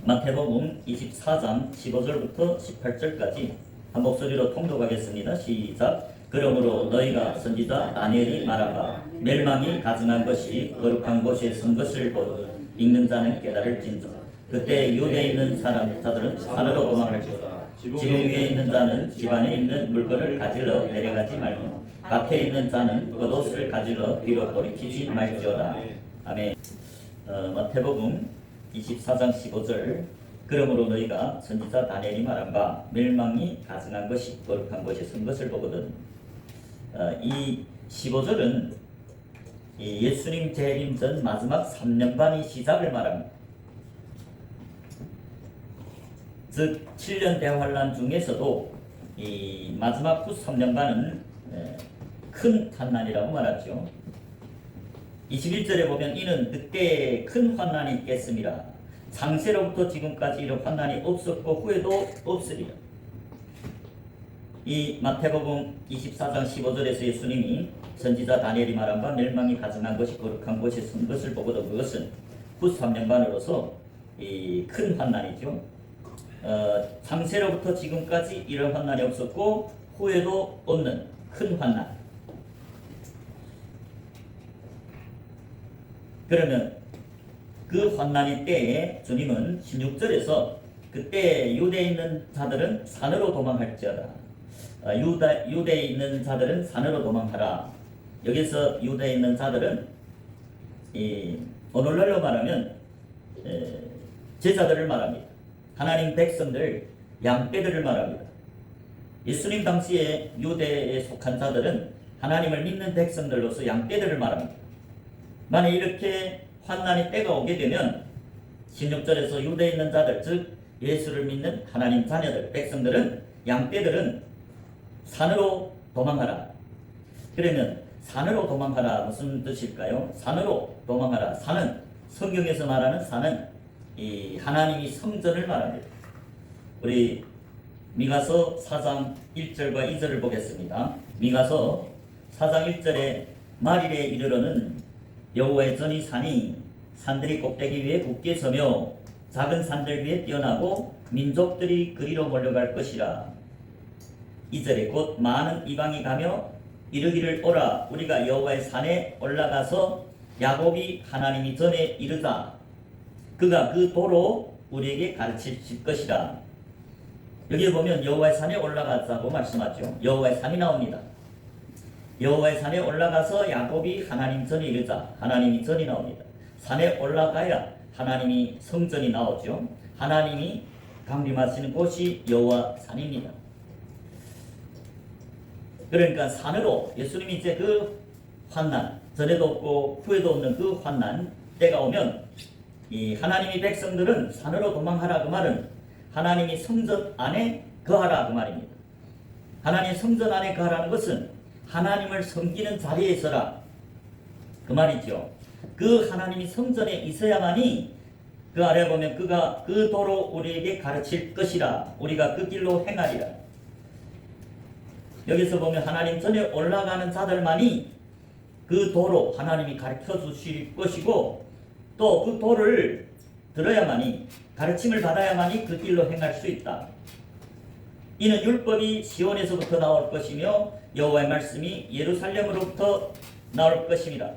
마태복음 24장 15절부터 18절까지 한 목소리로 통독하겠습니다. 시작. 그러므로 너희가 선지자 다니엘이 말한 바 멸망이 가증한 것이 거룩한 곳에 선 것을 보고 읽는 자는 깨달을진저. 그때 유대에 있는 자들은 산으로 도망할지어다. 지붕 위에 있는 자는 집 안에 있는 물건을 가지러 내려가지 말고 밭에 있는 자는 겉옷을 가지러 뒤로 돌이키지 말지어다. 아멘. 마태복음 24장 15절. 그러므로 너희가 선지자 다니엘이 말한 바 멸망이 가증한 것이 거룩한 곳에 선 것을 보거든. 이 15절은 예수님 재림 전 마지막 3년반의 시작을 말합니다. 즉 7년 대환란 중에서도 이 마지막 후 3년반은 큰 환난이라고 말하죠. 21절에 보면 이는 그때 큰 환난이 있겠습니다. 창세로부터 지금까지 이런 환난이 없었고 후에도 없으리라. 이 마태복음 24장 15절에서 예수님이 선지자 다니엘이 말한 바 멸망이 가증한 것이 거룩한 곳에 선 것을 보고도 그것은 후 3년반으로서 이 큰 환난이죠. 창세로부터 지금까지 이런 환난이 없었고 후에도 없는 큰 환난. 그러면 그 환난의 때에 주님은 16절에서 그때 유대에 있는 자들은 산으로 도망할지어다. 유대에 있는 자들은 산으로 도망하라. 여기서 유대에 있는 자들은 오늘날로 말하면 제자들을 말합니다. 하나님 백성들, 양떼들을 말합니다. 예수님 당시에 유대에 속한 자들은 하나님을 믿는 백성들로서 양떼들을 말합니다. 만약 이렇게 환난의 때가 오게 되면 16절에서 유대에 있는 자들, 즉 예수를 믿는 하나님 자녀들, 백성들은, 양떼들은 산으로 도망하라. 그러면 산으로 도망하라 무슨 뜻일까요? 산으로 도망하라. 산은, 성경에서 말하는 산은 이 하나님이 성전을 말합니다. 우리 미가서 4장 1절과 2절을 보겠습니다. 미가서 4장 1절에 말일에 이르러는 여호와의 전이 산이 산들이 꼭대기 위에 굳게 서며 작은 산들 위에 뛰어나고 민족들이 그리로 몰려갈 것이라. 2절에 곧 많은 이방이 가며 이르기를 오라 우리가 여호와의 산에 올라가서 야곱이 하나님이 전에 이르자 그가 그 도로 우리에게 가르칠 것이라. 여기 보면 여호와의 산에 올라가자고 말씀하죠. 여호와의 산이 나옵니다. 여호와의 산에 올라가서 야곱이 하나님 전에 이르자. 하나님이 전이 나옵니다. 산에 올라가야 하나님이 성전이 나오죠. 하나님이 강림하시는 곳이 여호와 산입니다. 그러니까 산으로 예수님이 이제 그 환난, 전에도 없고 후에도 없는 그 환난 때가 오면 이 하나님의 백성들은 산으로 도망하라 그 말은 하나님이 성전 안에 거하라 그 말입니다. 하나님 성전 안에 거하라는 것은 하나님을 섬기는 자리에 있어라 그 말이죠. 그 하나님이 성전에 있어야만이 그 아래 보면 그가 그 도로 우리에게 가르칠 것이라. 우리가 그 길로 행하리라. 여기서 보면 하나님 전에 올라가는 자들만이 그 도로 하나님이 가르쳐 주실 것이고 또 그 도를 들어야만이 가르침을 받아야만이 그 길로 행할 수 있다. 이는 율법이 시온에서부터 나올 것이며 여호와의 말씀이 예루살렘으로부터 나올 것입니다.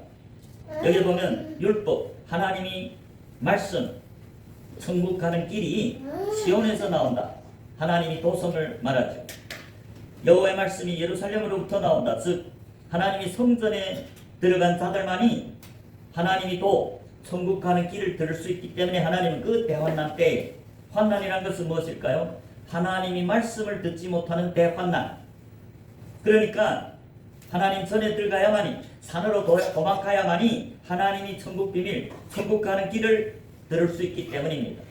여기 보면 율법, 하나님이 말씀, 천국 가는 길이 시온에서 나온다. 하나님이 도성을 말하죠. 여호와의 말씀이 예루살렘으로부터 나온다. 즉 하나님이 성전에 들어간 자들만이 하나님이 또 천국 가는 길을 들을 수 있기 때문에 하나님은 그 대환난 때에, 환난이란 것은 무엇일까요? 하나님이 말씀을 듣지 못하는 대환난. 그러니까 하나님 전에 들어가야만이, 산으로 도망가야만이 하나님이 천국 비밀, 천국 가는 길을 들을 수 있기 때문입니다.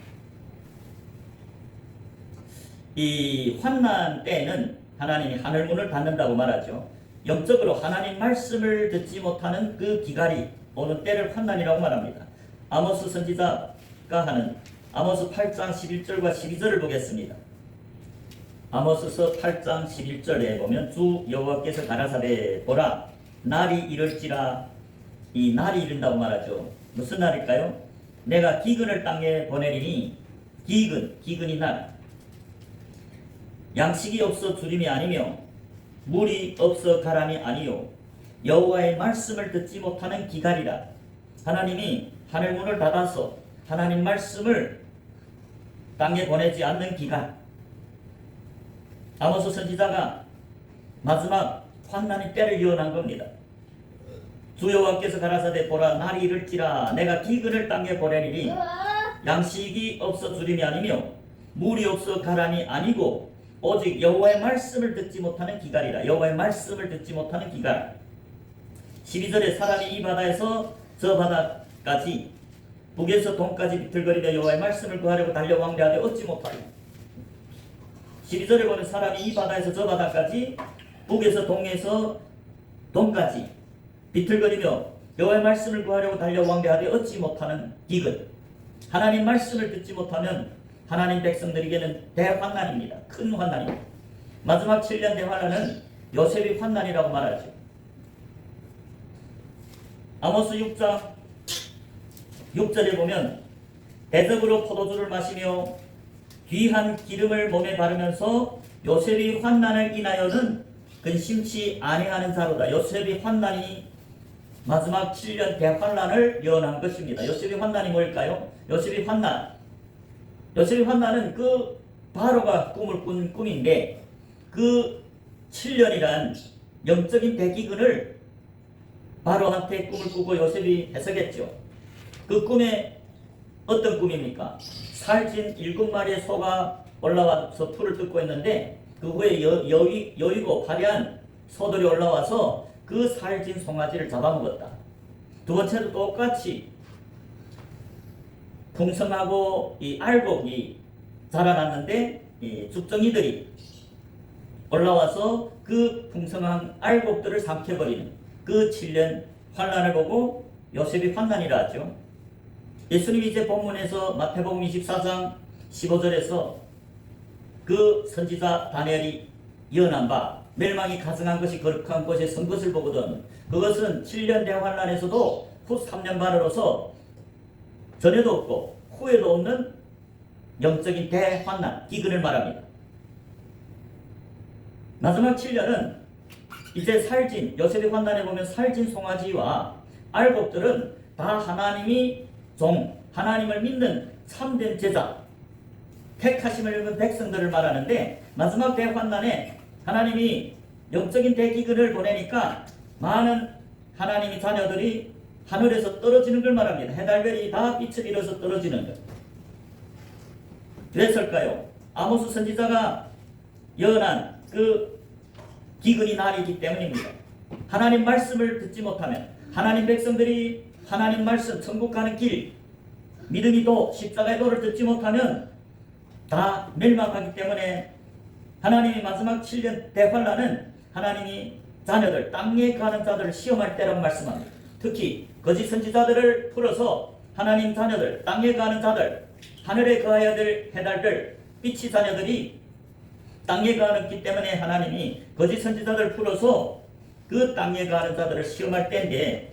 이 환난 때에는 하나님이 하늘문을 닫는다고 말하죠. 영적으로 하나님 말씀을 듣지 못하는 그 기갈이 오는 때를 환난이라고 말합니다. 아모스 선지자가 하는 아모스 8장 11절과 12절을 보겠습니다. 아모스서 8장 11절에 보면 주 여호와께서 가라사대 보라 날이 이를지라. 이 날이 이른다고 말하죠. 무슨 날일까요? 내가 기근을 땅에 보내리니 기근이 날. 양식이 없어 주림이 아니며 물이 없어 가람이 아니요 여호와의 말씀을 듣지 못하는 기갈이라. 하나님이 하늘문을 닫아서 하나님 말씀을 땅에 보내지 않는 기갈. 아모스 선지자가 마지막 환난의 때를 예언한 겁니다. 주 여호와께서 가라사대 보라 날이 이를지라 내가 기근을 땅에 보내리니 양식이 없어 주림이 아니며 물이 없어 가람이 아니고 오직 여호와의 말씀을 듣지 못하는 기갈이라. 여호와의 말씀을 듣지 못하는 기갈. 12절에 사람이 이 바다에서 저 바다까지 북에서 동까지 비틀거리며 여호와의 말씀을 구하려고 달려 왕래하되 얻지 못하리라. 12절에 보면 사람이 이 바다에서 저 바다까지 북에서 동에서 동까지 비틀거리며 여호와의 말씀을 구하려고 달려 왕래하되 얻지 못하는 기근. 하나님 말씀을 듣지 못하면 하나님 백성들에게는 대환난입니다. 큰 환난입니다. 마지막 7년 대환난은 요셉의 환난이라고 말하죠. 아모스 6장 6절에 보면 대접으로 포도주를 마시며 귀한 기름을 몸에 바르면서 요셉이 환난을 인하여는 근심치 아니하는 자로다. 요셉이 환난이 마지막 7년 대환난을 예언한 것입니다. 요셉의 환난이 뭘까요? 요셉의 환난은 그 바로가 꿈을 꾼 꿈인데 그 7년이란 영적인 대기근을 바로한테 꿈을 꾸고 요셉이 해석했죠. 그 꿈에 어떤 꿈입니까? 살찐 7마리의 소가 올라와서 풀을 뜯고 있는데 그 후에 여위고 화려한 소들이 올라와서 그 살찐 송아지를 잡아먹었다. 두 번째도 똑같이 풍성하고 이 알곡이 자라났는데 이 죽정이들이 올라와서 그 풍성한 알곡들을 삼켜버리는 그 7년 환난을 보고 요셉이 환난이라 하죠. 예수님이 이제 본문에서 마태복음 24장 15절에서 그 선지자 다니엘이 예언한 바 멸망이 가증한 것이 거룩한 곳에 선 것을 보거든 그것은 7년 대환난에서도 후 3년 반으로서 전에도 없고 후에도 없는 영적인 대환난, 기근을 말합니다. 마지막 7년은 이제 살진, 요셉의 환난에 보면 살진 송아지와 알곡들은 다 하나님이 하나님을 믿는 참된 제자, 택하심을 입은 백성들을 말하는데 마지막 대환난에 하나님이 영적인 대기근을 보내니까 많은 하나님의 자녀들이 하늘에서 떨어지는 걸 말합니다. 해달별이 다 빛을 잃어서 떨어지는 것. 그랬을까요? 아모스 선지자가 예언한 그 기근이 날이기 때문입니다. 하나님 말씀을 듣지 못하면 하나님 백성들이 하나님 말씀, 천국 가는 길, 믿음의 도, 십자가의 도를 듣지 못하면 다 멸망하기 때문에 하나님이 마지막 7년 대환난은 하나님이 자녀들, 땅에 가는 자들을 시험할 때라고 말씀합니다. 특히 거짓 선지자들을 풀어서 하나님 자녀들, 땅에 가는 자들, 하늘에 거하여야 될 해달들, 빛의 자녀들이 땅에 가기 때문에 하나님이 거짓 선지자들을 풀어서 그 땅에 가는 자들을 시험할 때인데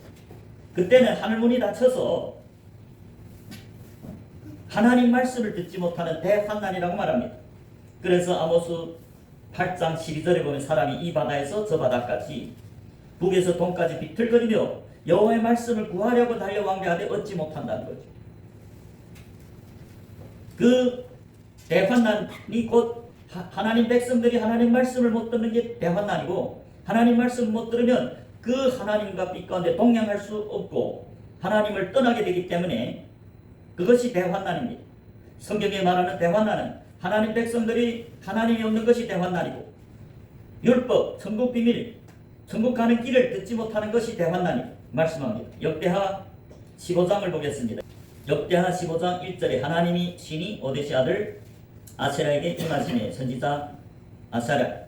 그때는 하늘문이 닫혀서 하나님 말씀을 듣지 못하는 대환난이라고 말합니다. 그래서 아모스 8장 12절에 보면 사람이 이 바다에서 저 바다까지 북에서 동까지 비틀거리며 여호와의 말씀을 구하려고 달려왕래하되 얻지 못한다는 거죠. 그 대환난이 곧 하나님 백성들이 하나님 말씀을 못 듣는 게 대환난이고 하나님 말씀을 못 들으면 그 하나님과 빛 가운데 동행할 수 없고 하나님을 떠나게 되기 때문에 그것이 대환난입니다. 성경에 말하는 대환난은 하나님 백성들이 하나님이 없는 것이 대환난이고 율법, 천국 비밀, 천국 가는 길을 듣지 못하는 것이 대환난이고 말씀합니다. 역대하 15장을 보겠습니다. 역대하 15장 1절에 하나님이 신이 오데시 아들 아세라에게 임하시니 선지자 아사랴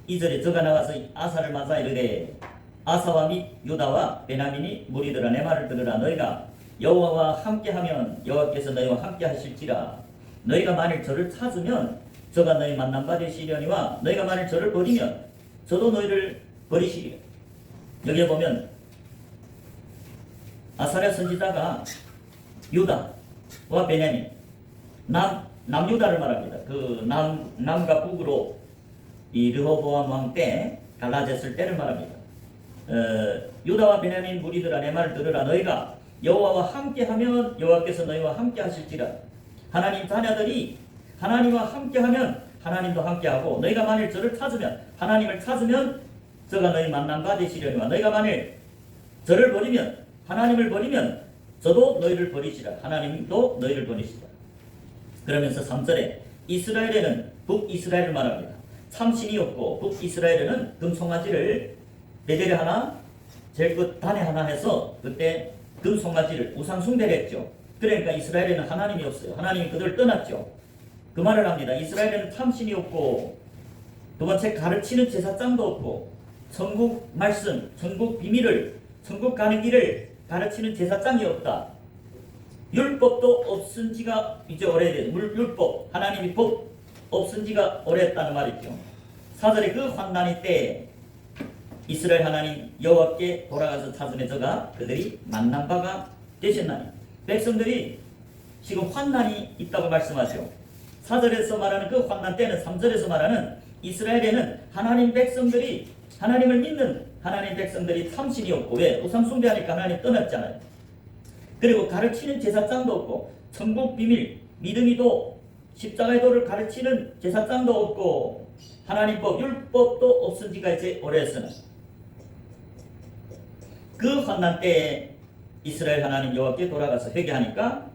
2절에 저가 나와서 아사를 맞아 이르되 아사와 및 유다와 베냐민이 무리들아 내 말을 들으라. 너희가 여호와와 함께하면 여호와께서 너희와 함께 하실지라. 너희가 만일 저를 찾으면 저가 너희 만난 바 되시려니와 너희가 만일 저를 버리면 저도 너희를 버리시리라. 여기에 보면 아사랴 선지자가 유다와 베냐민 남유다를 말합니다. 그 남과 북으로 이 르호보암 왕 때 갈라졌을 때를 말합니다. 유다와 베냐민 무리들아 내 말을 들으라. 너희가 여호와와 함께하면 여호와께서 너희와 함께하실지라. 하나님 자녀들이 하나님과 함께하면 하나님도 함께하고, 너희가 만일 저를 찾으면, 하나님을 찾으면 저가 너희 만난 바 되시려니와, 너희가 만일 저를 버리면, 하나님을 버리면 저도 너희를 버리시라. 하나님도 너희를 버리시라. 그러면서 3절에 이스라엘에는 북이스라엘을 말합니다. 참신이 없고 북이스라엘에는 금송아지를 베델에 하나 제일 끝 단에 하나 해서 그때 금송아지를 우상숭배를 했죠. 그러니까 이스라엘에는 하나님이 없어요. 하나님이 그들을 떠났죠. 그 말을 합니다. 이스라엘에는 참신이 없고, 두 번째 가르치는 제사장도 없고, 천국 말씀, 천국 비밀을, 천국 가는 길을 가르치는 제사장이 없다. 율법도 없은 지가 이제 오래된, 율법, 하나님이 법 없은 지가 오래됐다는 말이죠. 4절에 그 환난의 때에 이스라엘 하나님 여호와께 돌아가서 찾으며 저가 그들이 만난 바가 되셨나니. 백성들이 지금 환난이 있다고 말씀하죠. 4절에서 말하는 그 환난 때는 3절에서 말하는 이스라엘에는 하나님 백성들이, 하나님을 믿는 하나님 백성들이 참신이 없고, 왜? 우상 숭배하니까 하나님 떠났잖아요. 그리고 가르치는 제사장도 없고, 천국 비밀, 믿음이도 십자가의 도를 가르치는 제사장도 없고, 하나님 법, 율법도 없은 지가 이제 오래됐으나, 그 환난 때에 이스라엘 하나님 여호와께 돌아가서 회개하니까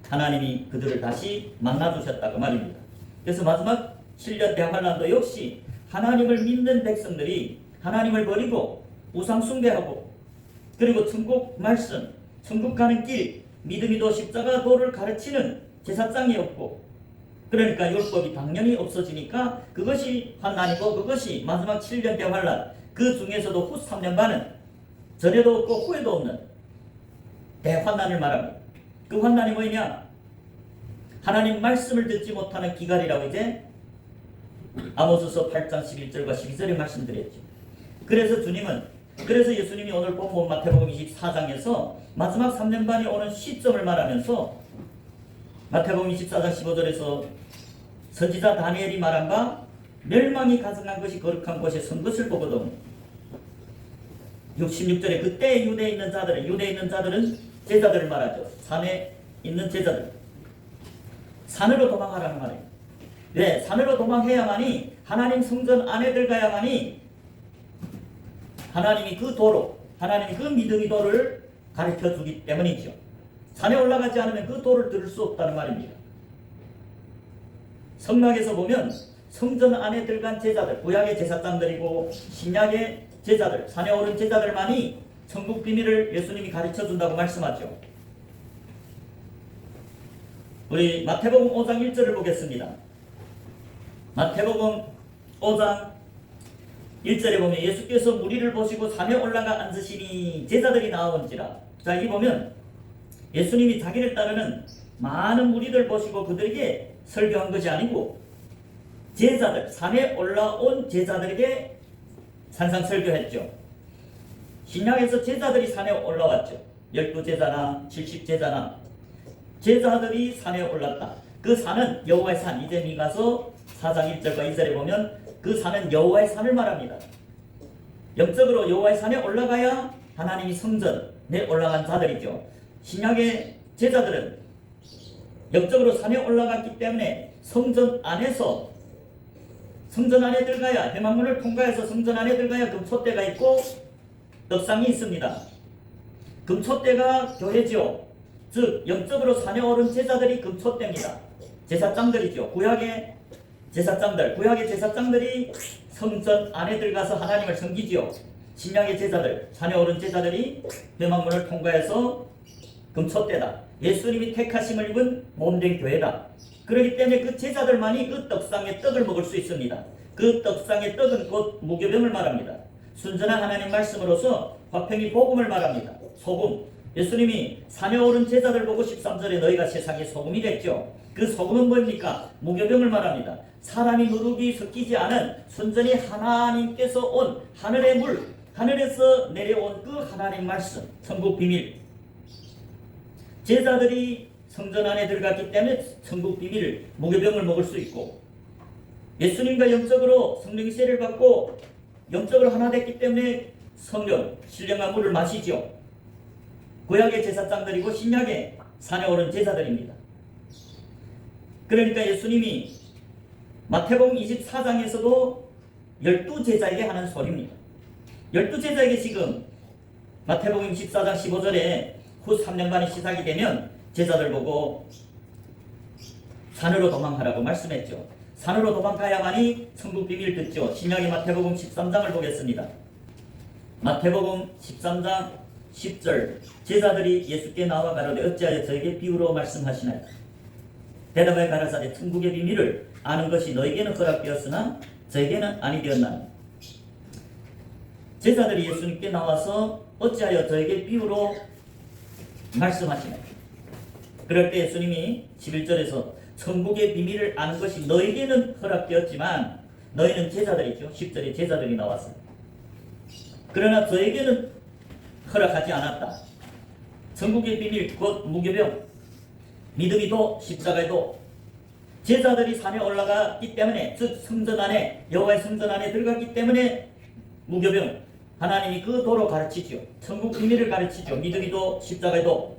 하나님이 그들을 다시 만나주셨다고 말입니다. 그래서 마지막 7년 대환란도 역시 하나님을 믿는 백성들이 하나님을 버리고 우상 숭배하고, 그리고 천국 말씀, 천국 가는 길, 믿음이도 십자가 도를 가르치는 제사장이 없고, 그러니까 율법이 당연히 없어지니까 그것이 환난이고, 그것이 마지막 7년 대환란, 그 중에서도 후 3년 반은 전에도 없고 후에도 없는 대환난을 말합니다. 그 환난이 뭐냐? 하나님 말씀을 듣지 못하는 기갈이라고 이제 아모스서 8장 11절과 12절에 말씀드렸죠. 그래서 예수님이 오늘 본문 마태복음 24장에서 마지막 3년 반이 오는 시점을 말하면서 마태복음 24장 15절에서 선지자 다니엘이 말한 바 멸망이 가증한 것이 거룩한 곳에 선 것을 보거든. 66절에 그때 유대에 있는 자들은 제자들을 말하죠. 산에 있는 제자들. 산으로 도망하라는 말이에요. 왜? 산으로 도망해야만이, 하나님 성전 안에 들어가야만이 하나님이 그 도로, 하나님이 그 믿음의 도를 가르쳐 주기 때문이죠. 산에 올라가지 않으면 그 도를 들을 수 없다는 말입니다. 성막에서 보면 성전 안에 들어간 제자들, 구약의 제사장들이고 신약의 제자들, 산에 오른 제자들만이 천국 비밀을 예수님이 가르쳐 준다고 말씀하죠. 우리 마태복음 5장 1절을 보겠습니다. 마태복음 5장 1절에 보면 예수께서 무리를 보시고 산에 올라가 앉으시니 제자들이 나오는지라. 자, 여기 보면 예수님이 자기를 따르는 많은 무리들 보시고 그들에게 설교한 것이 아니고 제자들, 산에 올라온 제자들에게 산상 설교했죠. 신약에서 제자들이 산에 올라왔죠. 12제자나 70제자나 제자들이 산에 올랐다. 그 산은 여호와의 산. 이제 미가서 4장 1절과 2절에 보면 그 산은 여호와의 산을 말합니다. 영적으로 여호와의 산에 올라가야 하나님이 성전에 올라간 자들이죠. 신약의 제자들은 영적으로 산에 올라갔기 때문에 성전 안에 들어가야, 회막문을 통과해서 성전 안에 들어가야 금촛대가 있고 떡상이 있습니다. 금촛대가 교회죠. 즉 영적으로 산에 오른 제자들이 금촛대입니다. 제사장들이죠. 구약의 제사장들이 성전 안에 들어가서 하나님을 섬기지요. 신약의 제자들, 산에 오른 제자들이 회막문을 통과해서 금촛대다. 예수님이 택하심을 입은 몸된 교회다. 그렇기 때문에 그 제자들만이 그 떡상의 떡을 먹을 수 있습니다. 그 떡상의 떡은 곧 무교병을 말합니다. 순전한 하나님 말씀으로서 화평이 복음을 말합니다. 소금. 예수님이 산에 오른 제자들 보고 13절에 너희가 세상의 소금이 됐죠. 그 소금은 뭡니까? 무교병을 말합니다. 사람이 누룩이 섞이지 않은 순전히 하나님께서 온 하늘의 물, 하늘에서 내려온 그 하나님 말씀, 천국 비밀. 제자들이 성전 안에 들어갔기 때문에 천국 비밀을 무교병을 먹을 수 있고, 예수님과 영적으로 성령의 세례를 받고 영적으로 하나 됐기 때문에 성령, 신령한 물을 마시죠. 구약의 제사장들이고 신약의 산에 오른 제사들입니다. 그러니까 예수님이 마태복음 24장에서도 12제자에게 하는 소리입니다. 12제자에게 지금 마태복음 14장 15절에 후 3년간의 시작이 되면 제자들 보고 산으로 도망하라고 말씀했죠. 산으로 도망가야만이 천국 비밀을 듣죠. 신약의 마태복음 13장을 보겠습니다. 마태복음 13장 10절, 제자들이 예수께 나와 가로되 어찌하여 저에게 비유로 말씀하시나요? 대답하여 가라사대 천국의 비밀을 아는 것이 너에게는 허락되었으나 저에게는 아니 되었나니. 제자들이 예수님께 나와서 어찌하여 저에게 비유로 말씀하시나요? 그럴 때 예수님이 11절에서 천국의 비밀을 아는 것이 너에게는 허락되었지만 너희는 제자들이죠. 10절에 제자들이 나왔어요. 그러나 저에게는 허락하지 않았다. 천국의 비밀 곧 무교병, 믿음이도 십자가에도 제자들이 산에 올라갔기 때문에, 즉 성전 안에, 여호와의 성전 안에 들어갔기 때문에 무교병, 하나님이 그 도로 가르치죠. 천국 비밀을 가르치죠. 믿음이도 십자가에도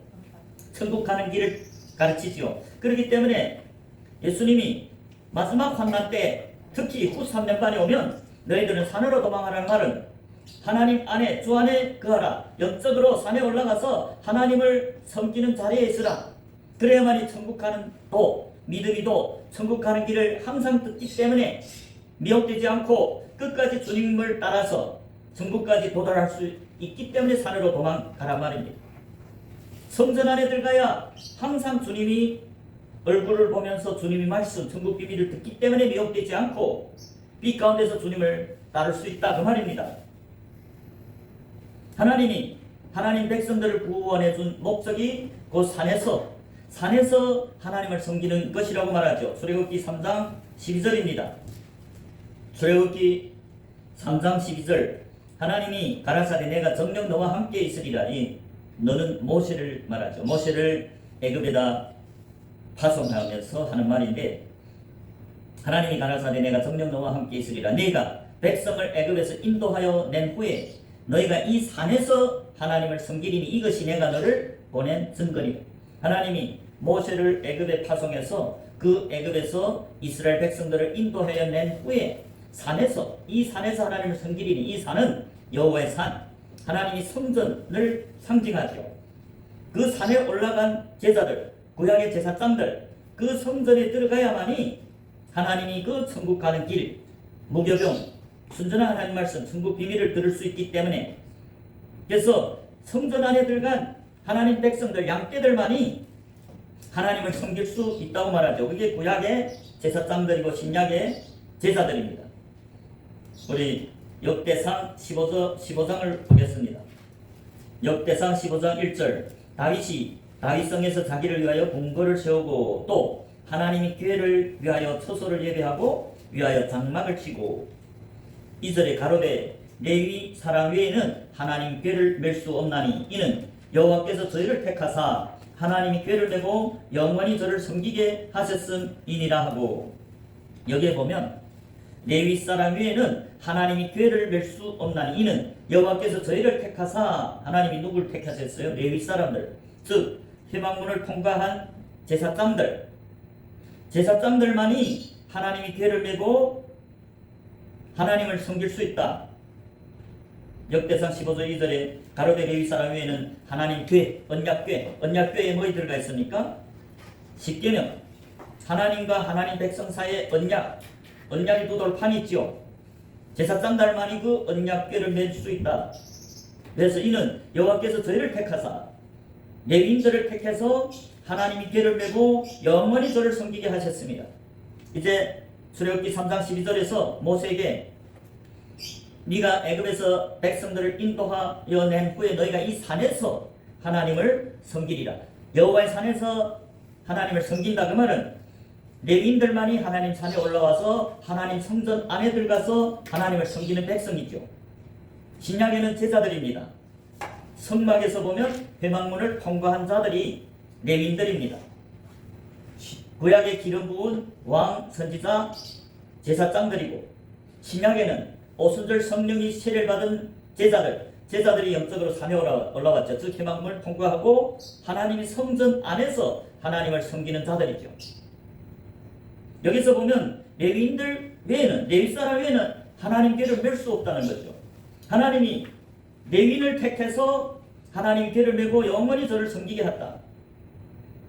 천국 가는 길을 가르치죠. 그렇기 때문에 예수님이 마지막 환난 때, 특히 후 3년간에 오면 너희들은 산으로 도망하라는 말은 하나님 안에, 주 안에 거하라. 영적으로 산에 올라가서 하나님을 섬기는 자리에 있으라. 그래야만이 천국 가는 도, 믿음이도 천국 가는 길을 항상 듣기 때문에 미혹되지 않고 끝까지 주님을 따라서 천국까지 도달할 수 있기 때문에 산으로 도망가란 말입니다. 성전 안에 들어가야 항상 주님이 얼굴을 보면서 주님이 말씀, 천국 비밀을 듣기 때문에 미혹되지 않고 빛 가운데서 주님을 따를 수 있다 그 말입니다. 하나님이 하나님 백성들을 구원해 준 목적이 그 산에서 하나님을 섬기는 것이라고 말하죠. 출애굽기 3장 12절입니다. 출애굽기 3장 12절, 하나님이 가라사대 내가 정녕 너와 함께 있으리라니. 너는 모세를 말하죠. 모세를 애굽에다 파송하면서 하는 말인데, 하나님이 가라사대 내가 정녕 너와 함께 있으리라. 네가 백성을 애굽에서 인도하여 낸 후에 너희가 이 산에서 하나님을 섬기리니 이것이 내가 너를 보낸 증거니라. 하나님이 모세를 애굽에 파송해서 그 애굽에서 이스라엘 백성들을 인도하여 낸 후에 이 산에서 하나님을 섬기리니, 이 산은 여호와의 산, 하나님이 성전을 상징하죠. 그 산에 올라간 제자들, 구약의 제사장들, 그 성전에 들어가야만이 하나님이 그 천국 가는 길, 무교병, 순전한 하나님 말씀, 천국 비밀을 들을 수 있기 때문에, 그래서 성전 안에 들어간 하나님 백성들, 양떼들만이 하나님을 섬길 수 있다고 말하죠. 그게 구약의 제사장들이고 신약의 제자들입니다. 우리 역대상 15장을 보겠습니다. 역대상 15장 1절, 다윗이 다윗성에서 자기를 위하여 궁궐을 세우고 또 하나님이 교회를 위하여 처소를 예배하고 위하여 장막을 치고, 2절에 가로되 레위 사람 외에는 하나님 궤를 맬 수 없나니 이는 여호와께서 저희를 택하사 하나님이 궤를 메고 영원히 저를 섬기게 하셨음이니라 하고, 여기에 보면 레위 사람 외에는 하나님이 궤를 맬 수 없나니 이는 여호와께서 저희를 택하사, 하나님이 누구를 택하셨어요? 레위 사람들, 즉 회막문을 통과한 제사장들만이 하나님이 궤를 메고 하나님을 섬길 수 있다. 역대상 15절 2절에 가로되 레위 사람 외에는 하나님 궤, 언약궤에 뭐이 들어가 있습니까? 십계명, 하나님과 하나님 백성 사이에 언약이 두 돌판이 있죠. 제사장들만이 그 언약궤를 맬 수 있다. 그래서 이는 여호와께서 저희를 택하사 레위인들을 택해서 하나님이 궤를 메고 영원히 저를 섬기게 하셨습니다. 이제 출애굽기 3장 12절에서 모세에게 네가 애굽에서 백성들을 인도하여 낸 후에 너희가 이 산에서 하나님을 섬기리라. 여호와의 산에서 하나님을 섬긴다 그 말은 레위인들만이 하나님 산에 올라와서 하나님 성전 안에 들어가서 하나님을 섬기는 백성이죠. 신약에는 제자들입니다. 성막에서 보면 회막문을 통과한 자들이 레위인들입니다. 구약의 기름 부은 왕, 선지자, 제사장들이고 신약에는 오순절 성령이 세례를 받은 제자들이 영적으로 산에 올라왔죠. 즉 해방문을 통과하고 하나님이 성전 안에서 하나님을 섬기는 자들이죠. 여기서 보면 레위인들 외에는, 레위 사람 외에는 하나님께를 맬 수 없다는 거죠. 하나님이 레위인을 택해서 하나님께를 메고 영원히 저를 섬기게 했다.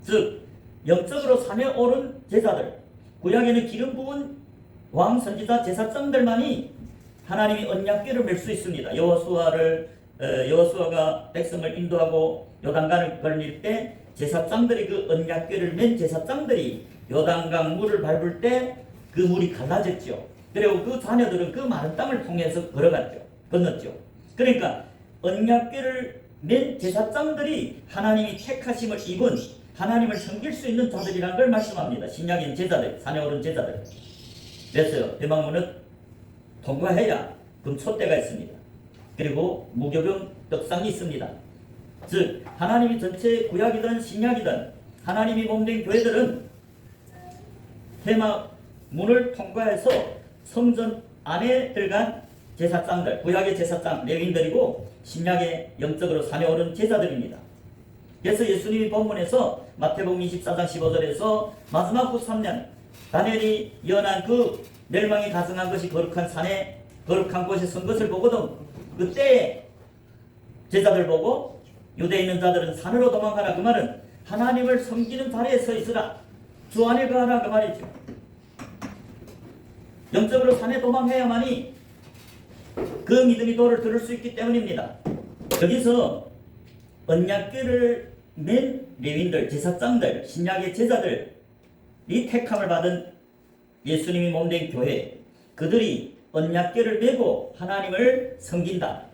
즉 영적으로 산에 오른 제자들, 구약에는 기름 부은 왕, 선지자, 제사장들만이 하나님이 언약궤를 맬 수 있습니다. 여호수아가 백성을 인도하고 요단강을 걸릴 때 제사장들이 그 언약궤를 맨 제사장들이 요단강 물을 밟을 때 그 물이 갈라졌죠. 그리고 그 자녀들은 그 마른 땅을 통해서 건넜죠. 그러니까 언약궤를 맨 제사장들이 하나님이 택하심을 입은 하나님을 섬길 수 있는 자들이라는 걸 말씀합니다. 신약인 제자들, 산에 오른 제자들. 그래서 대망문은 통과해야 금촛대가 있습니다. 그리고 무교병 떡상이 있습니다. 즉 하나님이 전체 구약이든 신약이든 하나님이 몸된 교회들은 대망문을 통과해서 성전 안에 들어간 제사장들, 구약의 제사장, 레위인들이고 신약의 영적으로 산에 오른 제자들입니다. 그래서 예수님이 본문에서 마태복음 24장 15절에서 마지막 후 3년 다니엘이 예언한 그 멸망이 가증한 것이 거룩한 산에 거룩한 곳에 선 것을 보거든 그때 제자들 보고 유대에 있는 자들은 산으로 도망가라. 그 말은 하나님을 섬기는 자리에 서 있으라. 주 안에 거하라. 그 말이죠. 영적으로 산에 도망해야만이 그 믿음이 도를 들을 수 있기 때문입니다. 여기서 언약궤를 맨 레위인들, 제사장들, 신약의 제자들이 택함을 받은 예수님이 몸된 교회, 그들이 언약궤를 메고 하나님을 섬긴다.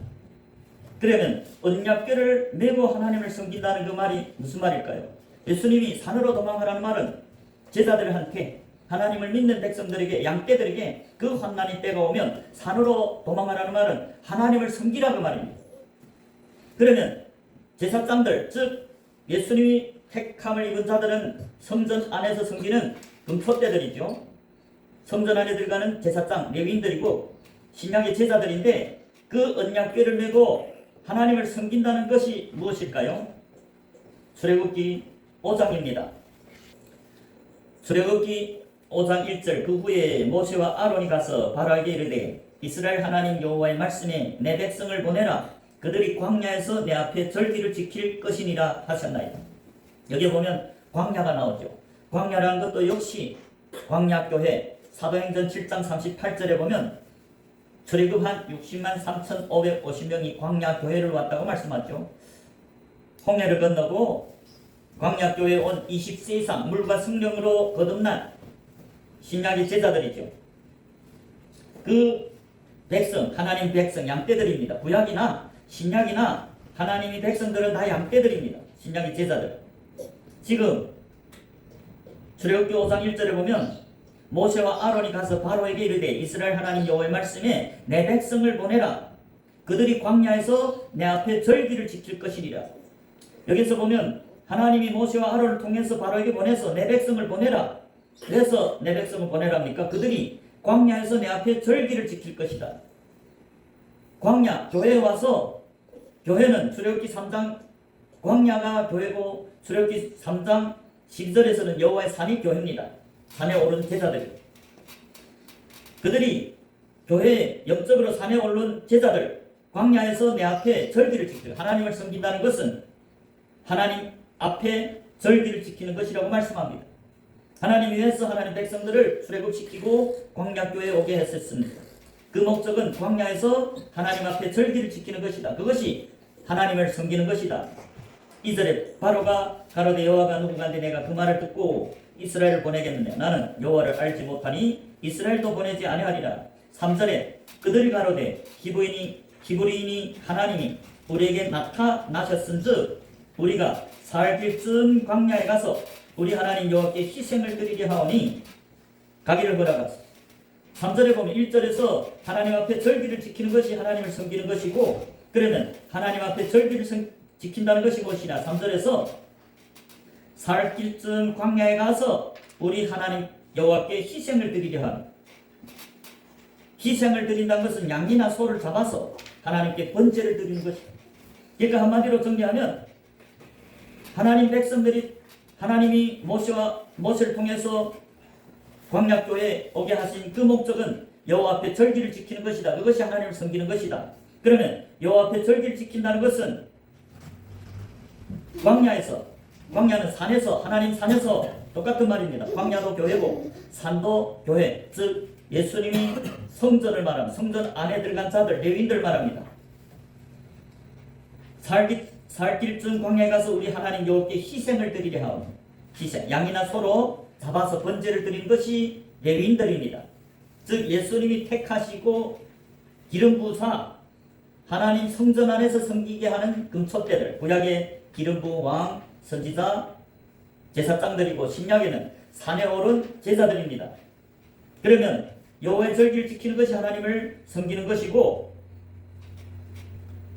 그러면 언약궤를 메고 하나님을 섬긴다는 그 말이 무슨 말일까요? 예수님이 산으로 도망가라는 말은 제자들한테, 하나님을 믿는 백성들에게, 양떼들에게 그 환난의 때가 오면 산으로 도망가라는 말은 하나님을 섬기라 그 말입니다. 그러면 제사장들, 즉 예수님이 택함을 입은 자들은 성전 안에서 섬기는 금촛대들이죠. 성전 안에 들어가는 제사장, 레위인들이고 신약의 제자들인데 그 언약궤를 메고 하나님을 섬긴다는 것이 무엇일까요? 출애굽기 5장입니다. 출애굽기 5장 1절 그 후에 모세와 아론이 가서 바로에게 이르되 이스라엘 하나님 여호와의 말씀에 내 백성을 보내라. 그들이 광야에서 내 앞에 절기를 지킬 것이니라 하셨나이다. 여기 보면 광야가 나오죠. 광야라는 것도 역시 광야교회 사도행전 7장 38절에 보면 출애굽한 60만 3,550명이 광야교회를 왔다고 말씀하죠. 홍해를 건너고 광야교회에 온 20세 이상 물과 성령으로 거듭난 신약의 제자들이죠. 그 백성, 하나님 백성, 양떼들입니다. 구약이나 신약이나 하나님의 백성들은 다 양떼들입니다. 신약의 제자들. 지금 출애굽기 5장 1절에 보면 모세와 아론이 가서 바로에게 이르되 이스라엘 하나님 여호와의 말씀에 내 백성을 보내라. 그들이 광야에서 내 앞에 절기를 지킬 것이리라. 여기서 보면 하나님이 모세와 아론을 통해서 바로에게 보내서 내 백성을 보내라. 그래서 내 백성을 보내랍니까? 그들이 광야에서 내 앞에 절기를 지킬 것이다. 광야, 교회에 와서 교회는 출애굽기 3장 광야가 교회고 출애굽기 3장 12절에서는 여호와의 산이 교회입니다. 산에 오른 제자들. 그들이 교회에 영적으로 산에 오른 제자들 광야에서 내 앞에 절기를 지키고 하나님을 섬긴다는 것은 하나님 앞에 절기를 지키는 것이라고 말씀합니다. 하나님 위해서 하나님 백성들을 출애굽시키고 광야교회에 오게 했었습니다. 그 목적은 광야에서 하나님 앞에 절기를 지키는 것이다. 그것이 하나님을 섬기는 것이다. 2절에 바로가 가로되 여호와가 누구간데 내가 그 말을 듣고 이스라엘을 보내겠느냐. 나는 여호와를 알지 못하니 이스라엘도 보내지 아니하리라. 3절에 그들이 가로되 히브리인이 하나님이 우리에게 나타나셨은즉 우리가 살 길쯤 광야에 가서 우리 하나님 여호와께 희생을 드리게 하오니 가기를 허락하소서. 3절에 보면 1절에서 하나님 앞에 절기를 지키는 것이 하나님을 섬기는 것이고 그러면 하나님 앞에 절기를 지킨다는 것이 무엇이냐. 3절에서 살 길쯤 광야에 가서 우리 하나님 여호와께 희생을 드리려 함. 희생을 드린다는 것은 양이나 소를 잡아서 하나님께 번제를 드리는 것이다. 그러니까 한마디로 정리하면 하나님 백성들이 하나님이 모세를 통해서 광야교회에 오게 하신 그 목적은 여호와 앞에 절기를 지키는 것이다. 그것이 하나님을 섬기는 것이다. 그러면 여호와 앞에 절기를 지킨다는 것은 광야는 산에서, 하나님 산에서 똑같은 말입니다. 광야도 교회고 산도 교회, 즉 예수님이 성전을 말합니다. 성전 안에 들어간 자들, 레위인들 말합니다. 살길쯤 광야에 가서 우리 하나님 여호와께 희생을 드리려 하오. 희생, 양이나 소로 잡아서 번제를 드리는 것이 레위인들입니다. 즉 예수님이 택하시고 기름 부사 하나님 성전 안에서 섬기게 하는 금촛대들, 구약의 기름 부은 왕, 선지자, 제사장들이고 신약에는 산에 오른 제자들입니다. 그러면 여호와의 절기를 지키는 것이 하나님을 섬기는 것이고,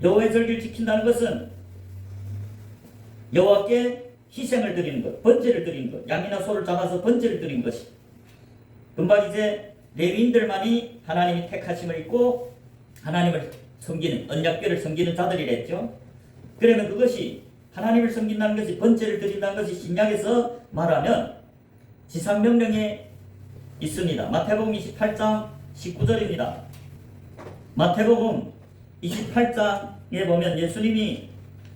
여호와의 절기를 지킨다는 것은 여호와께 희생을 드리는 것, 번제를 드리는 것, 양이나 소를 잡아서 번제를 드리는 것이. 금방 이제 레위인들만이 하나님이 택하심을 입고 하나님을 섬기는, 언약궤를 섬기는 자들이랬죠. 그러면 그것이 하나님을 섬긴다는 것이, 번제를 드린다는 것이 신약에서 말하면 지상명령에 있습니다. 마태복음 28장 19절입니다. 마태복음 28장에 보면 예수님이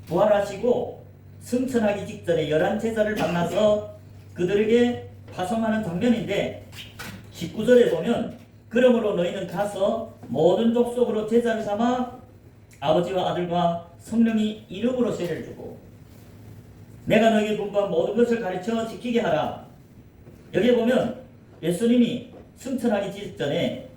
부활하시고 승천하기 직전에 11제자를 만나서 그들에게 파송하는 장면인데 19절에 보면 그러므로 너희는 가서 모든 족속으로 제자를 삼아 아버지와 아들과 성령이 이름으로 세례를 주고 내가 너희에게 분부한 모든 것을 가르쳐 지키게 하라. 여기에 보면 예수님이 승천하기 직전에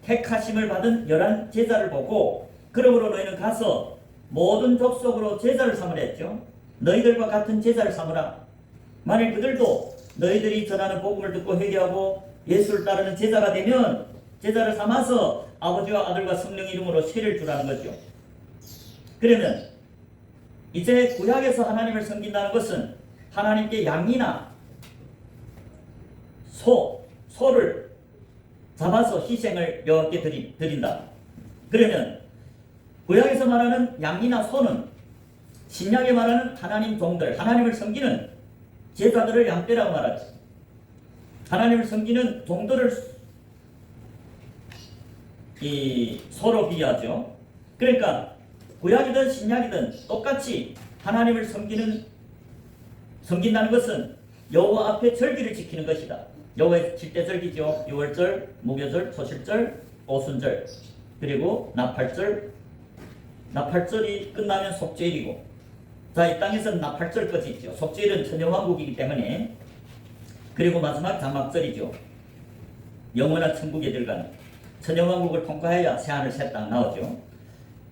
택하심을 받은 11제자를 보고 그러므로 너희는 가서 모든 족속으로 제자를 삼으라 했죠. 너희들과 같은 제자를 삼으라. 만일 그들도 너희들이 전하는 복음을 듣고 회개하고 예수를 따르는 제자가 되면 제자를 삼아서 아버지와 아들과 성령 이름으로 세례를 주라는 거죠. 그러면 이제 구약에서 하나님을 섬긴다는 것은 하나님께 양이나 소를 잡아서 희생을 여호와께 드린다. 그러면 구약에서 말하는 양이나 소는 신약에 말하는 하나님 종들, 하나님을 섬기는 제자들을 양떼라고 말하죠. 하나님을 섬기는 종들을 이 소로 비유하죠. 그러니까 구약이든 신약이든 똑같이 하나님을 섬긴다는 것은 여호와 앞에 절기를 지키는 것이다. 여호와의 7대 절기죠. 유월절, 무교절, 초실절, 오순절, 그리고 나팔절. 나팔절이 끝나면 속죄일이고, 자, 이 땅에서는 나팔절까지 있죠. 속죄일은 천년왕국이기 때문에. 그리고 마지막 장막절이죠. 영원한 천국에 들어가는 천년왕국을 통과해야 새하늘 새 땅 나오죠.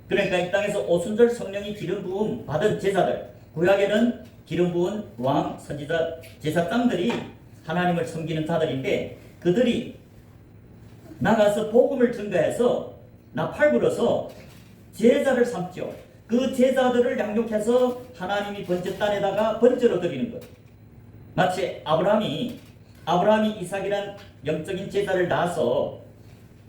그러니까 이 땅에서 오순절 성령이 기름 부음 받은 제자들, 구약에는 기름 부은 왕, 선지자, 제사장들이 하나님을 섬기는 자들인데 그들이 나가서 복음을 증거해서 나팔 불어서 제자를 삼죠. 그 제자들을 양육해서 하나님이 번제단에다가 번제로 드리는 것. 마치 아브라함이 이삭이란 영적인 제자를 낳아서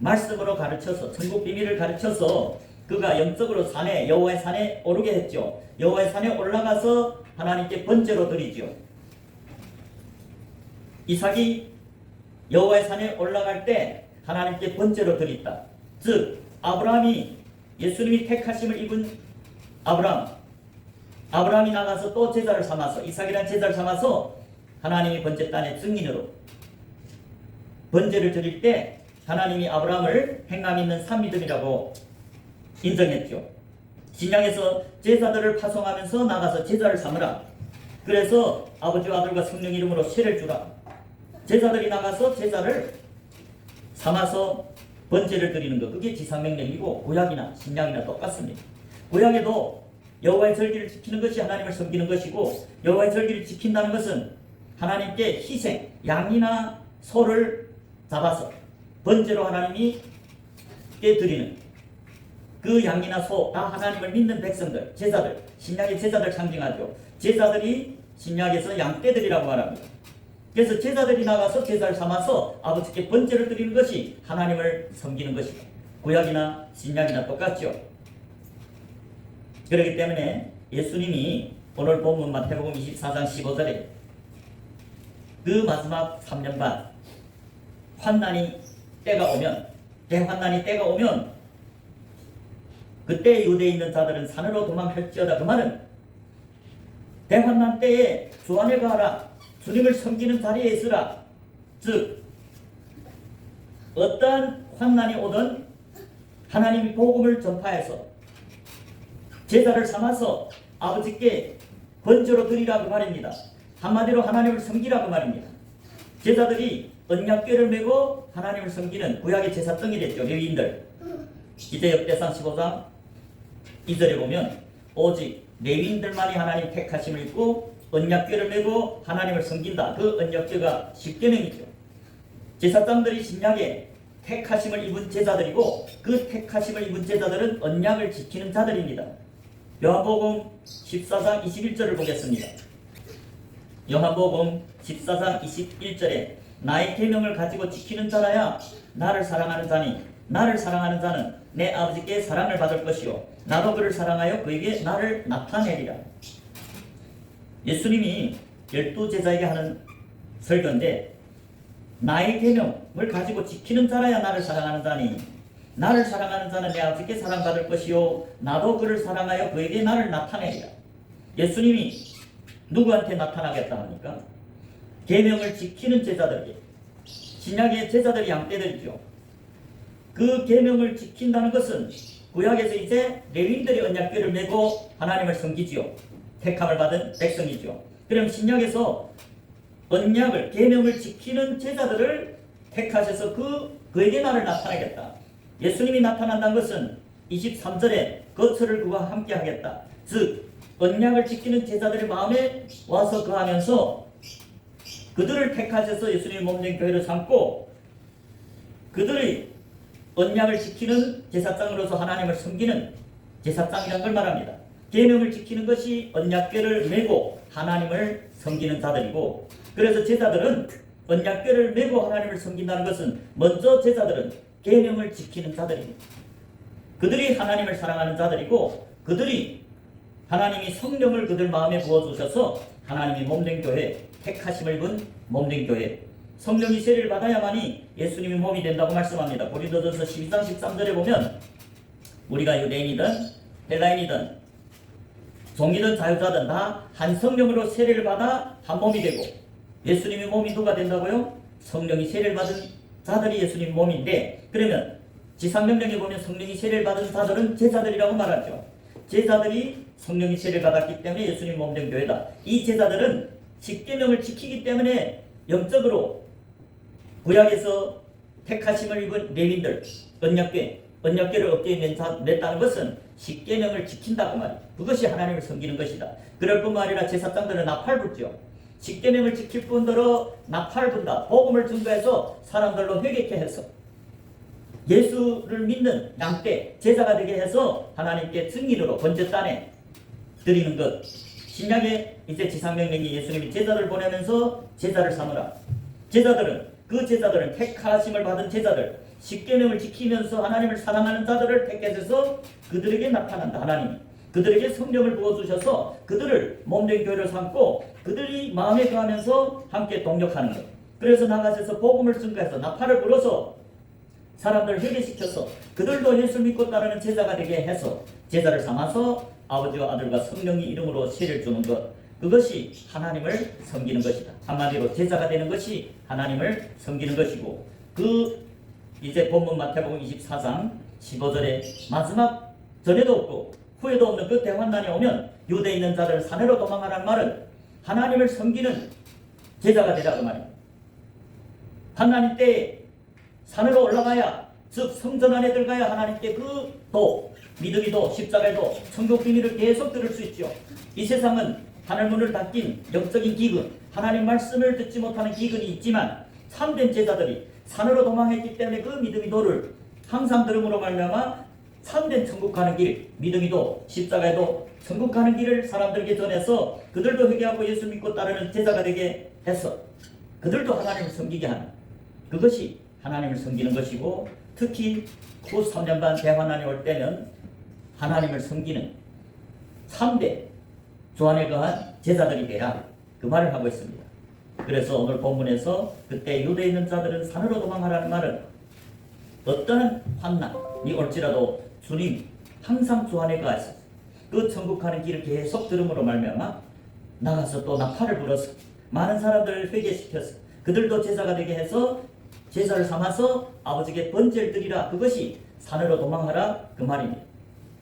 말씀으로 가르쳐서 천국 비밀을 가르쳐서 그가 영적으로 산에, 여호와의 산에 오르게 했죠. 여호와의 산에 올라가서 하나님께 번제로 드리죠. 이삭이 여호와의 산에 올라갈 때 하나님께 번제로 드렸다. 즉 아브라함이, 예수님이 택하심을 입은 아브라함이 나가서 또 제자를 삼아서, 이삭이란 제자를 삼아서 하나님이 번제단의 증인으로 번제를 드릴 때 하나님이 아브라함을 행함 있는 산믿음이라고 인정했죠. 신약에서 제자들을 파송하면서 나가서 제자를 삼으라. 그래서 아버지와 아들과 성령 이름으로 세례를 주라. 제자들이 나가서 제자를 삼아서 번제를 드리는 것, 그게 지상명령이고 구약이나 신약이나 똑같습니다. 구약에도 여호와의 절기를 지키는 것이 하나님을 섬기는 것이고, 여호와의 절기를 지킨다는 것은 하나님께 희생, 양이나 소를 잡아서 번제로 하나님께 드리는 그 양이나 소, 다 하나님을 믿는 백성들, 제자들, 신약의 제자들 상징하죠. 제자들이 신약에서 양떼들이라고 말합니다. 그래서 제자들이 나가서 제사를 삼아서 아버지께 번제를 드리는 것이 하나님을 섬기는 것이다. 구약이나 신약이나 똑같죠. 그렇기 때문에 예수님이 오늘 본문 마태복음 24장 15절에 그 마지막 3년 반 환난이 때가 오면, 대환난이 때가 오면 그때 유대에 있는 자들은 산으로 도망할지어다. 그 말은 대환난 때에 주 안에 가라, 주님을 섬기는 자리에 있으라. 즉 어떠한 환난이 오든 하나님이 복음을 전파해서 제사를 삼아서 아버지께 번제로 드리라고 말입니다. 한마디로 하나님을 섬기라고 말입니다. 제자들이 언약궤를 메고 하나님을 섬기는 구약의 제사장이 됐죠. 레위인들. 이제 역대상 15장 2절에 보면 오직 레위인들만이 하나님 택하심을 입고 언약궤를 메고 하나님을 섬긴다. 그 언약궤가 십계명이죠. 제사장들이 신약에 택하심을 입은 제자들이고 그 택하심을 입은 제자들은 언약을 지키는 자들입니다. 요한복음 14장 21절을 보겠습니다. 요한복음 14장 21절에 나의 계명을 가지고 지키는 자라야 나를 사랑하는 자니 나를 사랑하는 자는 내 아버지께 사랑을 받을 것이요 나도 그를 사랑하여 그에게 나를 나타내리라. 예수님이 12제자에게 하는 설교인데 나의 계명을 가지고 지키는 자라야 나를 사랑하는 자니 나를 사랑하는 자는 내 아버지께 사랑받을 것이요 나도 그를 사랑하여 그에게 나를 나타내리라. 예수님이 누구한테 나타나겠다 합니까? 계명을 지키는 제자들에게. 신약의 제자들이 양떼들이죠. 그 계명을 지킨다는 것은 구약에서 이제 레위인들이 언약궤를 메고 하나님을 섬기지요. 택함을 받은 백성이죠. 그럼 신약에서 언약을, 계명을 지키는 제자들을 택하셔서 그에게 나를 나타내겠다. 예수님이 나타난다는 것은 23절에 거처를 그와 함께 하겠다. 즉 언약을 지키는 제자들의 마음에 와서 거하면서 그들을 택하셔서 예수님의 몸된 교회를 삼고 그들이 언약을 지키는 제사장으로서 하나님을 섬기는 제사장이라는 걸 말합니다. 계명을 지키는 것이 언약궤를 메고 하나님을 섬기는 자들이고, 그래서 제자들은 언약궤를 메고 하나님을 섬긴다는 것은 먼저 제자들은 계명을 지키는 자들입니다. 그들이 하나님을 사랑하는 자들이고 그들이 하나님이 성령을 그들 마음에 부어주셔서 하나님이 몸된 교회, 택하심을 입은 몸된 교회, 성령이 세례를 받아야만이 예수님이 몸이 된다고 말씀합니다. 고린도전서 12장 13절에 보면 우리가 유대인이든 헬라인이든 종이든 자유자든 다 한 성령으로 세례를 받아 한 몸이 되고, 예수님의 몸이 누가 된다고요? 성령이 세례를 받은 자들이 예수님 몸인데, 그러면 지상명령에 보면 성령이 세례를 받은 자들은 제자들이라고 말하죠. 제자들이 성령이 세례를 받았기 때문에 예수님 몸된 교회다. 이 제자들은 십계명을 지키기 때문에 영적으로 구약에서 택하심을 입은 레위인들, 언약궤를 어깨에 냈다는 것은 십계명을 지킨다고 말이에요. 그것이 하나님을 섬기는 것이다. 그럴 뿐만 아니라 제사장들은 나팔 불죠. 십계명을 지킬 뿐더러 나팔 분다. 복음을 증거해서 사람들로 회개케 해서 예수를 믿는 양떼 제자가 되게 해서 하나님께 증인으로 번제단에 드리는 것. 신약에 이제 지상명령이 예수님이 제자를 보내면서 제자를 삼으라. 그 제자들은 택하심을 받은 제자들, 십계명을 지키면서 하나님을 사랑하는 자들을 택해서 그들에게 나타난다. 하나님이 그들에게 성령을 부어주셔서 그들을 몸된 교회를 삼고 그들이 마음에 거하면서 함께 동력하는 것. 그래서 나가셔서 복음을 증거해서 나팔을 불어서 사람들을 회개시켜서 그들도 예수 믿고 따르는 제자가 되게 해서 제자를 삼아서 아버지와 아들과 성령의 이름으로 세례를 주는 것. 그것이 하나님을 섬기는 것이다. 한마디로 제자가 되는 것이 하나님을 섬기는 것이고, 이제 본문 마태복음 24장 15절에 마지막 전에도 없고 후에도 없는 그 대환난이 오면 유대에 있는 자들 산으로 도망하라는 말은 하나님을 섬기는 제자가 되라고 말입니다. 환난의 때에 산으로 올라가야, 즉 성전 안에 들어가야 하나님께 그 믿음의 도, 십자가의 도, 천국 비밀을 계속 들을 수 있죠. 이 세상은 하늘문을 닫긴 영적인 기근, 하나님 말씀을 듣지 못하는 기근이 있지만 참된 제자들이 산으로 도망했기 때문에 그 믿음의 도를 항상 들음으로 말미암아 참된 천국 가는 길, 믿음의 도, 십자가의 도, 천국 가는 길을 사람들에게 전해서 그들도 회개하고 예수 믿고 따르는 제자가 되게 해서 그들도 하나님을 섬기게 하는 그것이 하나님을 섬기는 것이고, 특히 후 3년 반 대환란이 올 때는 하나님을 섬기는 3대 주 안에 거한 제자들이 되라, 그 말을 하고 있습니다. 그래서 오늘 본문에서 그때 유대에 있는 자들은 산으로 도망하라는 말은 어떤 환난이 올지라도 주님 항상 주 안에 거하셔서 그 천국 가는 길을 계속 들음으로 말미암아 나가서 또 나팔을 불어서 많은 사람들을 회개시켜서 그들도 제자가 되게 해서 제자를 삼아서 아버지께 번제를 드리라, 그것이 산으로 도망하라, 그 말입니다.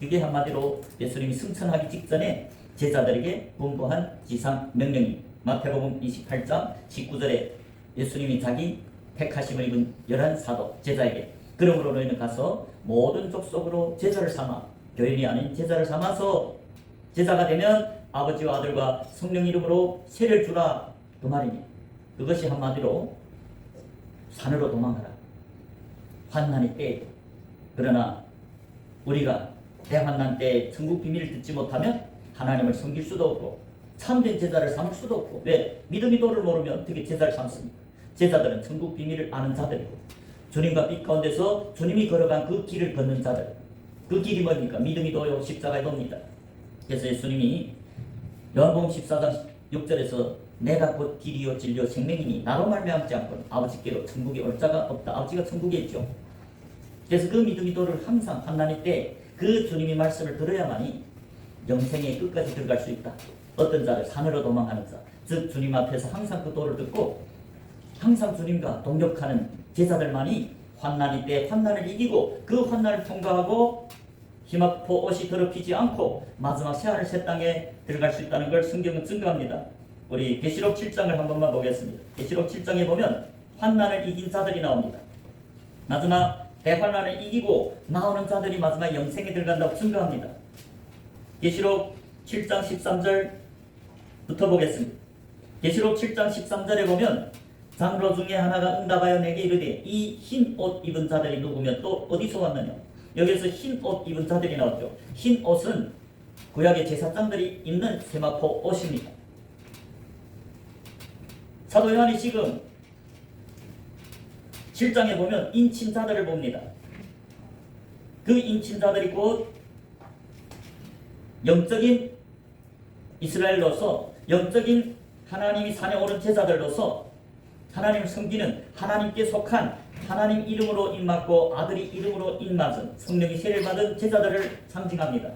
그게 한마디로 예수님이 승천하기 직전에 제자들에게 분부한 지상 명령입니다. 마태복음 28장 19절에 예수님이 자기 택하심을 입은 11사도 제자에게 그러므로 너희는 가서 모든 족속으로 제자를 삼아, 교인이 아닌 제자를 삼아서 제자가 되면 아버지와 아들과 성령 이름으로 세례를 주라, 그 말입니다. 그것이 한마디로 산으로 도망가라, 환난의 때에. 그러나 우리가 대환난 때에 천국 비밀을 듣지 못하면 하나님을 섬길 수도 없고 참된 제자를 삼을 수도 없고. 왜? 믿음의 도를 모르면 어떻게 제자를 삼습니까? 제자들은 천국 비밀을 아는 자들이고 주님과 빛 가운데서 주님이 걸어간 그 길을 걷는 자들, 그 길이 뭡니까? 믿음의 도요 십자가의 도입니다. 그래서 예수님이 요한복음 14장 6절에서 내가 곧 길이요 진리요 생명이니 나로 말미암지 않고는 아버지께로 천국에 올 자가 없다. 아버지가 천국에 있죠. 그래서 그 믿음의 도를 항상 환난의 때 그 주님의 말씀을 들어야만이 영생의 끝까지 들어갈 수 있다. 어떤 자를 산으로 도망하는 자, 즉 주님 앞에서 항상 그 도를 듣고 항상 주님과 동력하는 제자들만이 환난의 때 환난을 이기고 그 환난을 통과하고 희막포 옷이 더럽히지 않고 마지막 새하늘 새 땅에 들어갈 수 있다는 걸 성경은 증거합니다. 우리 계시록 7장을 한 번만 보겠습니다. 계시록 7장에 보면 환난을 이긴 자들이 나옵니다. 마지막 대환난을 이기고 나오는 자들이 마지막 영생에 들어간다고 증거합니다. 계시록 7장 13절부터 보겠습니다. 계시록 7장 13절에 보면 장로 중에 하나가 응답하여 내게 이르되 이 흰 옷 입은 자들이 누구며 또 어디서 왔느냐. 여기서 흰 옷 입은 자들이 나왔죠. 흰 옷은 구약의 제사장들이 입는 세마포 옷입니다. 사도 요한이 지금 7장에 보면 인친자들을 봅니다. 그 인친자들이 곧 영적인 이스라엘로서 영적인 하나님이 산에 오른 제자들로서 하나님을 섬기는 하나님께 속한 하나님 이름으로 입맞고 아들이 이름으로 입맞은 성령이 세례를 받은 제자들을 상징합니다.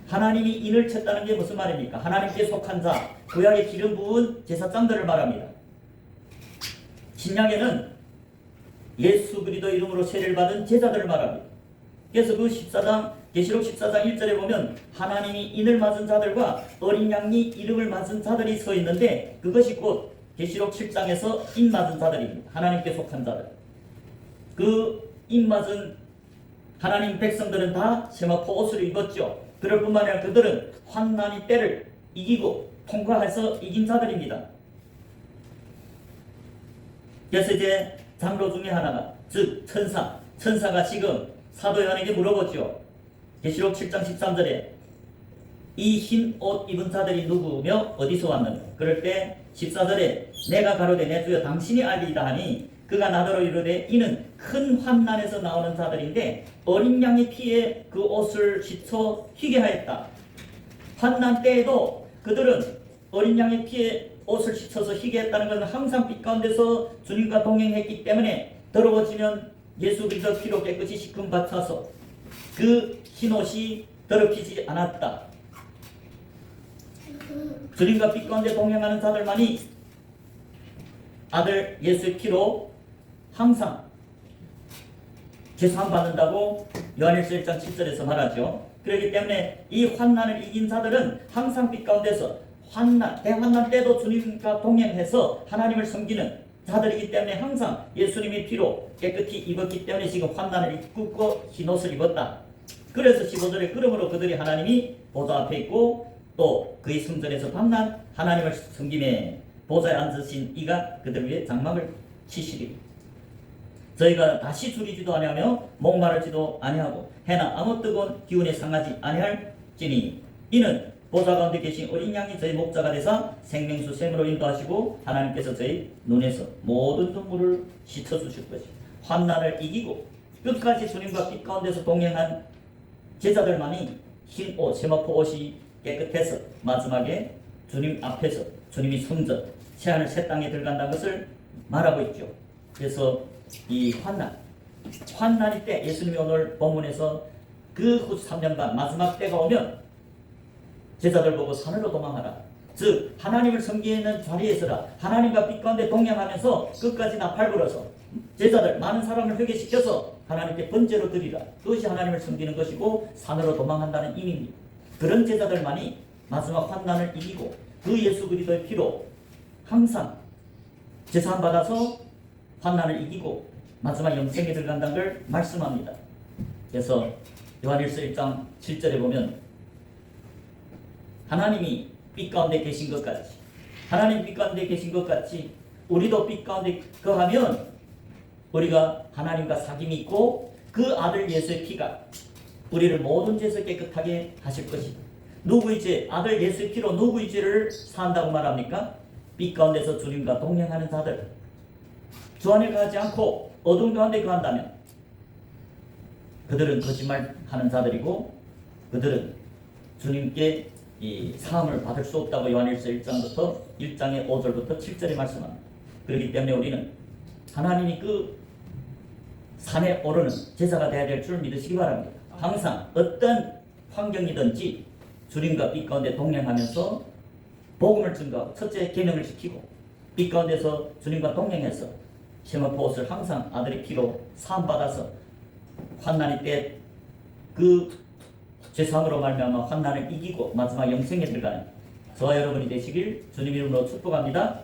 하나님이 인을 쳤다는 게 무슨 말입니까? 하나님께 속한 자, 구약의 기름 부은 제사장들을 말합니다. 신약에는 예수 그리스도 이름으로 세례를 받은 제자들을 말합니다. 그래서 그 14장 계시록 14장 1절에 보면 하나님이 인을 맞은 자들과 어린 양이 이름을 맞은 자들이 서 있는데 그것이 곧 계시록 7장에서 인 맞은 자들입니다. 하나님께 속한 자들. 그 인 맞은 하나님 백성들은 다 세마포 옷을 입었죠. 그럴 뿐만 아니라 그들은 환난의 때를 이기고 통과해서 이긴 자들입니다. 그래서 이제 장로 중에 하나가 즉 천사가 지금 사도 요한에게 물어보죠. 계시록 7장 13절에 이 흰 옷 입은 자들이 누구며 어디서 왔느냐. 그럴 때 14절에 내가 가로되 내 주여 당신이 알리이다 하니 그가 나더러 이르되 이는 큰 환난에서 나오는 자들인데 어린 양의 피에 그 옷을 씻어 희게 하였다. 환난 때에도 그들은 어린 양의 피에 옷을 씻어서 희게 했다는 것은 항상 빛 가운데서 주님과 동행했기 때문에 더러워지면 예수 그리스도 피로 깨끗이 씻음 받쳐서 그 흰옷이 더럽히지 않았다. 주님과 빛 가운데 동행하는 자들만이 아들 예수의 피로 항상 죄사함 받는다고 요한일서 1장 7절에서 말하죠. 그렇기 때문에 이 환난을 이긴 자들은 항상 빛 가운데서 대환난 때도 주님과 동행해서 하나님을 섬기는 자들이기 때문에 항상 예수님의 피로 깨끗이 입었기 때문에 지금 환난을 입고 흰옷을 입었다. 그래서 15절에 그러므로 그들이 하나님이 보좌 앞에 있고 또 그의 성전에서 밤낮 하나님을 섬김에 보좌에 앉으신 이가 그들 위에 장막을 치시리. 저희가 다시 줄이지도 아니하며 목마르지도 아니하고 해나 아무 뜨거운 기운에 상하지 아니할지니 이는 보좌 가운데 계신 어린 양이 저희 목자가 되사 생명수 샘으로 인도하시고 하나님께서 저희 눈에서 모든 눈물을 씻어주실 것이요 환난을 이기고 끝까지 주님과 빛 가운데서 동행한 제자들만이 흰 옷, 세마포 옷이 깨끗해서 마지막에 주님 앞에서 주님이 성전, 새하늘 새 땅에 들어간다는 것을 말하고 있죠. 그래서 이 환난이 때 예수님이 오늘 본문에서 그 후 3년간 마지막 때가 오면 제자들 보고 산으로 도망하라. 즉 하나님을 섬기는 자리에서라. 하나님과 빛 가운데 동행하면서 끝까지 나팔 불어서 제자들 많은 사람을 회개시켜서 하나님께 번제로 드리라. 그것이 하나님을 섬기는 것이고 산으로 도망한다는 의미입니다. 그런 제자들만이 마지막 환난을 이기고 그 예수 그리스도의 피로 항상 제사함 받아서 환난을 이기고 마지막 영생에 들어간다는 걸 말씀합니다. 그래서 요한일서 1장 7절에 보면 하나님이 빛 가운데 계신 것 같이 하나님 빛 가운데 계신 것 같이 우리도 빛 가운데 거하면 우리가 하나님과 사귐이 있고 그 아들 예수의 피가 우리를 모든 죄에서 깨끗하게 하실 것이다. 누구의 죄? 아들 예수의 피로 누구의 죄를 사한다고 말합니까? 빛 가운데서 주님과 동행하는 자들. 주 안에 거하지 않고 어둠 가운데 거한다면 그들은 거짓말하는 자들이고 그들은 주님께 이 사함을 받을 수 없다고 요한일서 1장부터 1장의 5절부터 7절에 말씀합니다. 그렇기 때문에 우리는 하나님이 그 산에 오르는 제사가 되어야 될 줄 믿으시기 바랍니다. 항상 어떤 환경이든지 주님과 빛 가운데 동행하면서 복음을 증거하고 첫째 계명을 지키고 빛 가운데서 주님과 동행해서 세마포 옷을 항상 아들의 피로 사함받아서 환난이 때 그 죄사함으로 말미암아 환난을 이기고 마지막 영생에 들어가는 저와 여러분이 되시길 주님 이름으로 축복합니다.